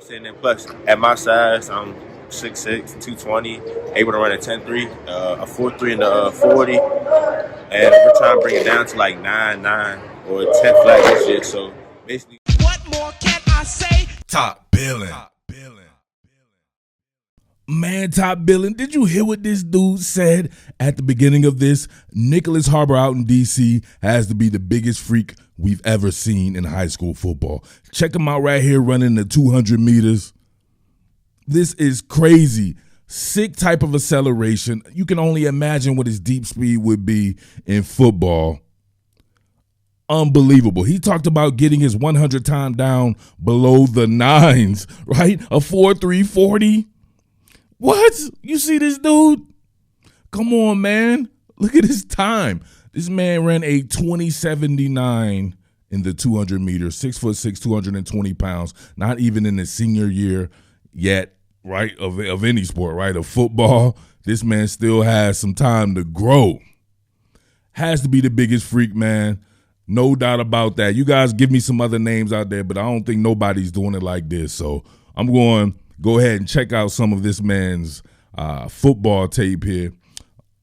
saying? And plus, at my size, I'm 6'6", 220, able to run a 10.3, a 4.3 in the 40, and we're trying to bring it down to like 9.9 or 10 flat this year. So basically, what more can I say? Top Billin. Man, Top Billin, did you hear what this dude said at the beginning of this? Nyckoles Harbor out in D.C. has to be the biggest freak we've ever seen in high school football. Check him out right here running the 200 meters. This is crazy. Sick type of acceleration. You can only imagine what his deep speed would be in football. Unbelievable. He talked about getting his 100 time down below the nines, right? A 4.340. What? You see this dude? Come on, man. Look at his time. This man ran a 20.79 in the 200 meters, 6'6", 220 pounds, not even in his senior year yet, right, of any sport, right, of football. This man still has some time to grow. Has to be the biggest freak, man. No doubt about that. You guys give me some other names out there, but I don't think nobody's doing it like this. So I'm going to go ahead and check out some of this man's football tape here.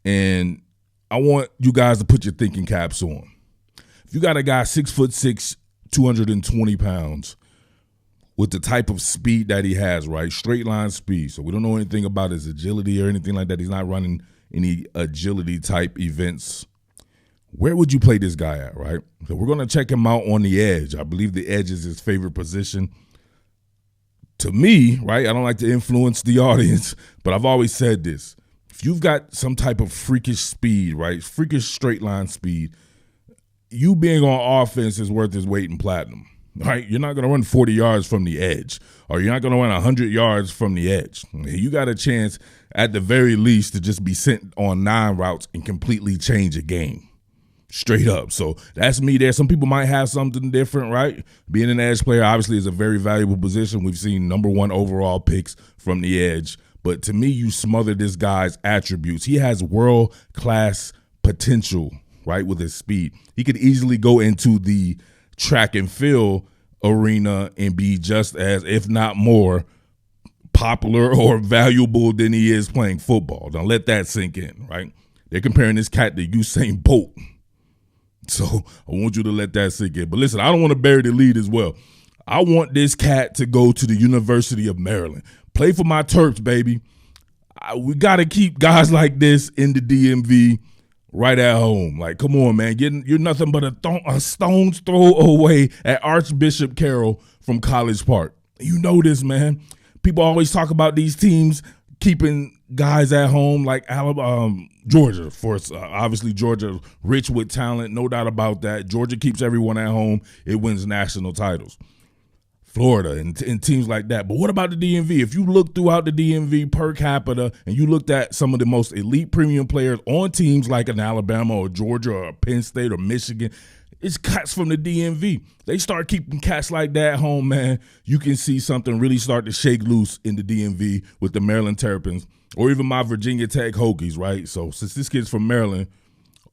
And I want you guys to put your thinking caps on. If you got a guy 6'6", 220 pounds with the type of speed that he has, right? Straight line speed. So we don't know anything about his agility or anything like that. He's not running any agility type events. Where would you play this guy at, right? So we're going to check him out on the edge. I believe the edge is his favorite position. To me, right, I don't like to influence the audience, but I've always said this. If you've got some type of freakish speed, right, freakish straight line speed, you being on offense is worth his weight in platinum, right? You're not going to run 40 yards from the edge, or you're not going to run 100 yards from the edge. You got a chance, at the very least, to just be sent on 9 routes and completely change a game. Straight up. So that's me there. Some people might have something different, right? Being an edge player obviously is a very valuable position. We've seen #1 overall picks from the edge. But to me, you smother this guy's attributes. He has world-class potential, right, with his speed. He could easily go into the track and field arena and be just as, if not more, popular or valuable than he is playing football. Now let that sink in, right? They're comparing this cat to Usain Bolt. So I want you to let that sink in. But listen, I don't want to bury the lead as well. I want this cat to go to the University of Maryland. Play for my Terps, baby. We got to keep guys like this in the DMV right at home. Like, come on, man. You're nothing but a stone's throw away at Archbishop Carroll from College Park. You know this, man. People always talk about these teams keeping guys at home, like Georgia, for obviously Georgia, rich with talent, no doubt about that. Georgia keeps everyone at home. It wins national titles. Florida and teams like that. But what about the DMV? If you look throughout the DMV per capita and you looked at some of the most elite premium players on teams like an Alabama or Georgia or Penn State or Michigan, it's cats from the DMV. They start keeping cats like that at home, man. You can see something really start to shake loose in the DMV with the Maryland Terrapins or even my Virginia Tech Hokies, right? So since this kid's from Maryland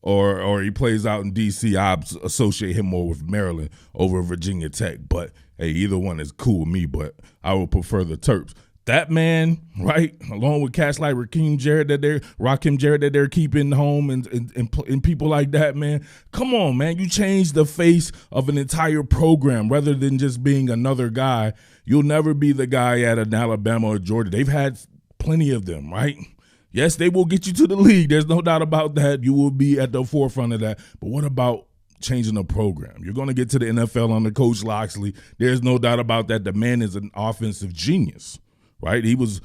or he plays out in D.C., I associate him more with Maryland over Virginia Tech. But, hey, either one is cool with me, but I would prefer the Terps. That man, right, along with cats like Rakim Jarrett that they're keeping home and people like that, man. Come on, man. You change the face of an entire program rather than just being another guy. You'll never be the guy at an Alabama or Georgia. They've had plenty of them, right? Yes, they will get you to the league. There's no doubt about that. You will be at the forefront of that. But what about changing the program? You're going to get to the NFL under Coach Loxley. There's no doubt about that. The man is an offensive genius. Right, he was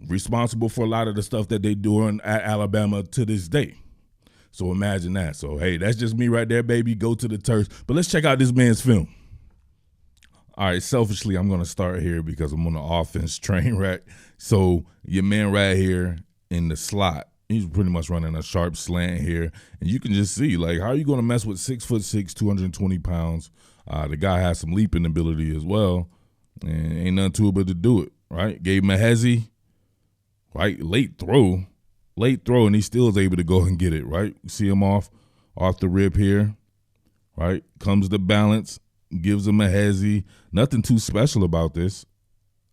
responsible for a lot of the stuff that they doing at Alabama to this day. So imagine that. So, hey, that's just me right there, baby. Go to the Terps. But let's check out this man's film. All right, selfishly, I'm going to start here because I'm on the offense train, right? So your man right here in the slot, he's pretty much running a sharp slant here. And you can just see, like, how are you going to mess with 6'6", 220 pounds? The guy has some leaping ability as well. And ain't nothing to it but to do it. Right, gave him a hezzy, right, late throw, and he still is able to go and get it, right? You see him off the rip here, right? Comes to balance, gives him a hezzy. Nothing too special about this.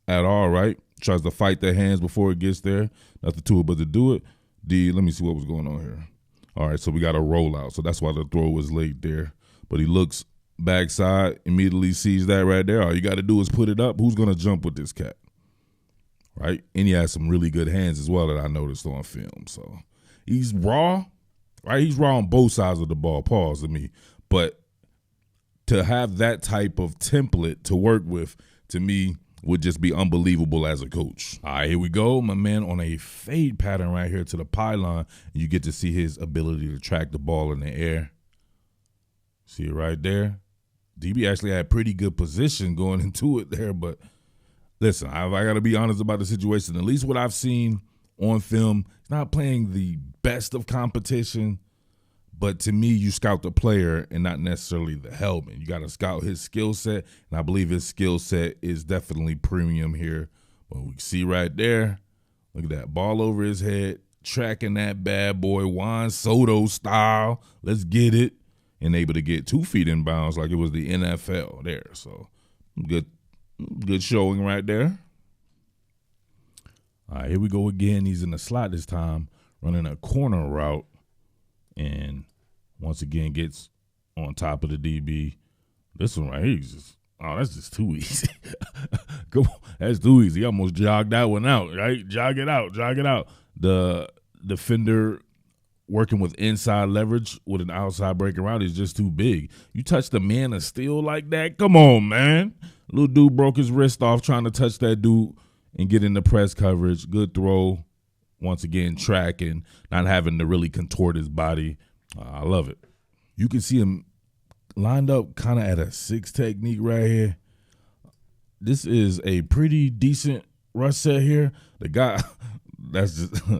at all, right? Tries to fight their hands before it gets there. Nothing to it but to do it. Let me see what was going on here. All right, so we got a rollout. So that's why the throw was late there. But he looks backside, immediately sees that right there. All you got to do is put it up. Who's going to jump with this cat? Right? And he has some really good hands as well that I noticed on film. So he's raw, right? He's raw on both sides of the ball, pause to me. But to have that type of template to work with, to me, would just be unbelievable as a coach. All right, here we go. My man on a fade pattern right here to the pylon. You get to see his ability to track the ball in the air. See it right there? DB actually had pretty good position going into it there, but listen, I got to be honest about the situation. At least what I've seen on film, he's not playing the best of competition, but to me, you scout the player and not necessarily the helmet. You got to scout his skill set, and I believe his skill set is definitely premium here. But we see right there, look at that ball over his head, tracking that bad boy Juan Soto style. Let's get it. And able to get 2 feet in bounds like it was the NFL there. So good showing right there. All right, here we go again. He's in the slot this time, running a corner route. And once again gets on top of the DB. This one right here is just, that's just too easy. Come on, that's too easy. He almost jogged that one out, right? Jog it out. The defender working with inside leverage with an outside breaking route is just too big. You touch the man of steel like that? Come on, man. Little dude broke his wrist off trying to touch that dude and get into press coverage. Good throw. Once again, tracking, not having to really contort his body. I love it. You can see him lined up kind of at a 6 technique right here. This is a pretty decent rush set here. The guy, that's just, hey,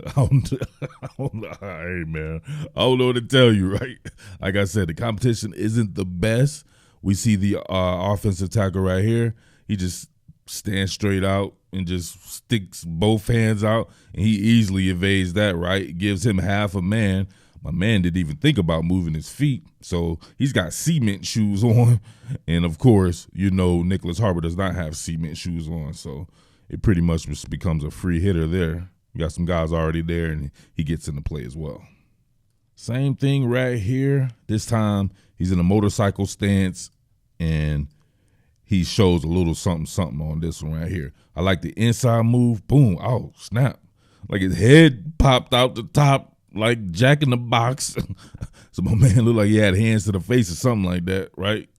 man, I don't know what to tell you, right? Like I said, the competition isn't the best. We see the offensive tackle right here. He just stands straight out and just sticks both hands out, and he easily evades that, right? Gives him half a man. My man didn't even think about moving his feet, so he's got cement shoes on. And, of course, you know Nyckoles Harbor does not have cement shoes on, so it pretty much just becomes a free hitter there. You got some guys already there, and he gets into play as well. Same thing right here. This time he's in a motorcycle stance, and he shows a little something on this one right here. I like the inside move. Boom. Oh, snap. Like his head popped out the top like Jack in the Box. So my man looked like he had hands to the face or something like that, right?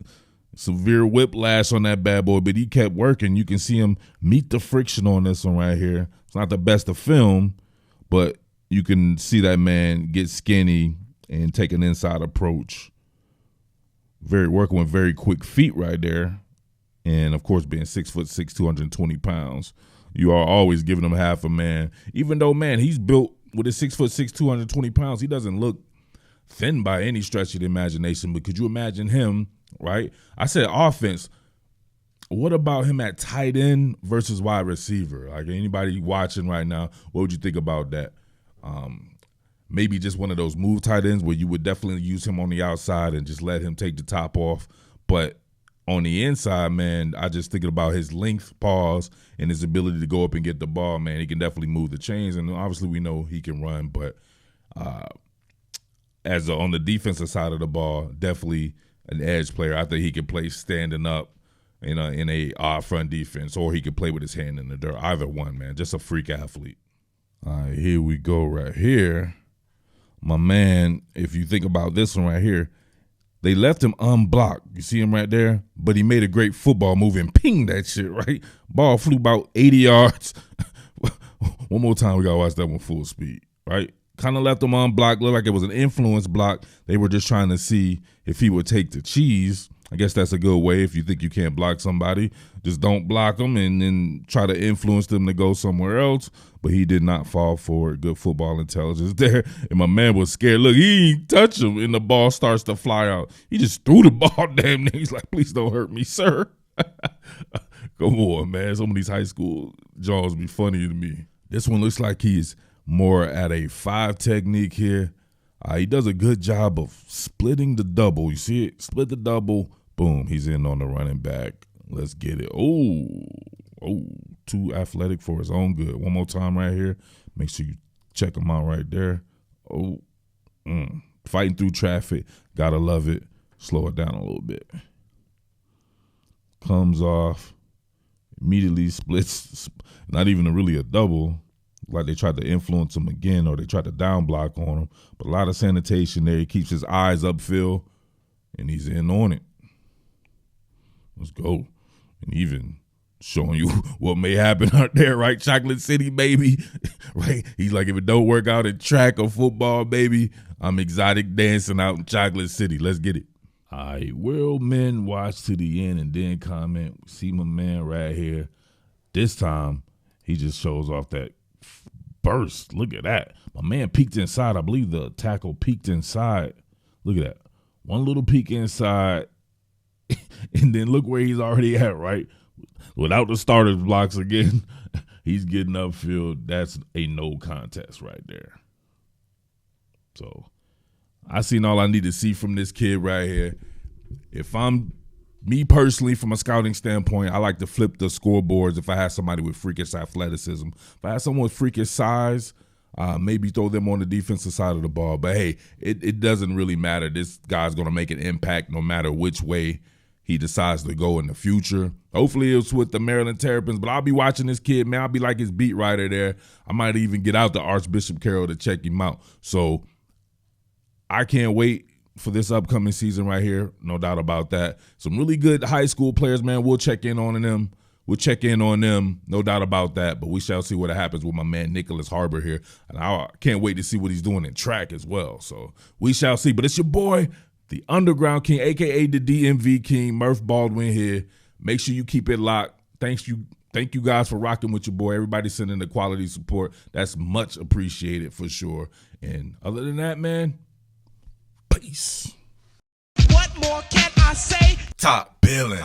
Severe whiplash on that bad boy, but he kept working. You can see him meet the friction on this one right here. It's not the best of film, but you can see that man get skinny and take an inside approach. Working with very quick feet right there. And, of course, being 6'6", 220 pounds, you are always giving him half a man. Even though, man, he's built with his 6'6", 220 pounds, he doesn't look thin by any stretch of the imagination. But could you imagine him, right? I said offense. What about him at tight end versus wide receiver? Like anybody watching right now, what would you think about that? Maybe just one of those move tight ends where you would definitely use him on the outside and just let him take the top off. But on the inside, man, I just thinking about his length, pause, and his ability to go up and get the ball, man. He can definitely move the chains, and obviously we know he can run. But on the defensive side of the ball, definitely an edge player. I think he can play standing up in a odd front defense, or he could play with his hand in the dirt. Either one, man. Just a freak athlete. All right, here we go right here. My man, if you think about this one right here, they left him unblocked. You see him right there? But he made a great football move and pinged that shit, right? Ball flew about 80 yards. One more time, we got to watch that one full speed, right? Kind of left him unblocked. Looked like it was an influence block. They were just trying to see if he would take the cheese. I guess that's a good way. If you think you can't block somebody, just don't block them and then try to influence them to go somewhere else. But he did not fall for it. Good football intelligence there. And my man was scared. Look, he ain't touch him, and the ball starts to fly out. He just threw the ball damn near. He's like, please don't hurt me, sir. Come on, man. Some of these high school jaws be funny to me. This one looks like he's more at a 5 technique here. He does a good job of splitting the double. You see it? Split the double. Boom. He's in on the running back. Let's get it. Oh, too athletic for his own good. One more time right here. Make sure you check him out right there. Oh, fighting through traffic. Gotta love it. Slow it down a little bit. Comes off. Immediately splits. Not even really a double. Like they tried to influence him again or they tried to down block on him. But a lot of sanitation there. He keeps his eyes upfield, and he's in on it. Let's go. And even showing you what may happen out there, right? Chocolate City, baby. Right? He's like, if it don't work out in track or football, baby, I'm exotic dancing out in Chocolate City. Let's get it. All right. Will men watch to the end and then comment? See my man right here. This time, he just shows off that burst. Look at that. My man peeked inside. I believe the tackle peeked inside. Look at that. One little peek inside. And then look where he's already at, right? Without the starter's blocks again, he's getting upfield. That's a no contest right there. So I seen all I need to see from this kid right here. If I'm me personally, from a scouting standpoint, I like to flip the scoreboards if I have somebody with freakish athleticism. If I have someone with freakish size, maybe throw them on the defensive side of the ball. But, hey, it doesn't really matter. This guy's going to make an impact no matter which way he decides to go in the future. Hopefully it's with the Maryland Terrapins, but I'll be watching this kid, man. I'll be like his beat writer there. I might even get out to Archbishop Carroll to check him out. So I can't wait for this upcoming season right here. No doubt about that. Some really good high school players, man. We'll check in on them. No doubt about that. But we shall see what happens with my man Nyckoles Harbor here. And I can't wait to see what he's doing in track as well. So we shall see. But it's your boy, the Underground King, a.k.a. the DMV King, Murf Baldwin here. Make sure you keep it locked. Thank you guys for rocking with your boy. Everybody sending the quality support. That's much appreciated for sure. And other than that, man, peace. What more can I say? Top Billin.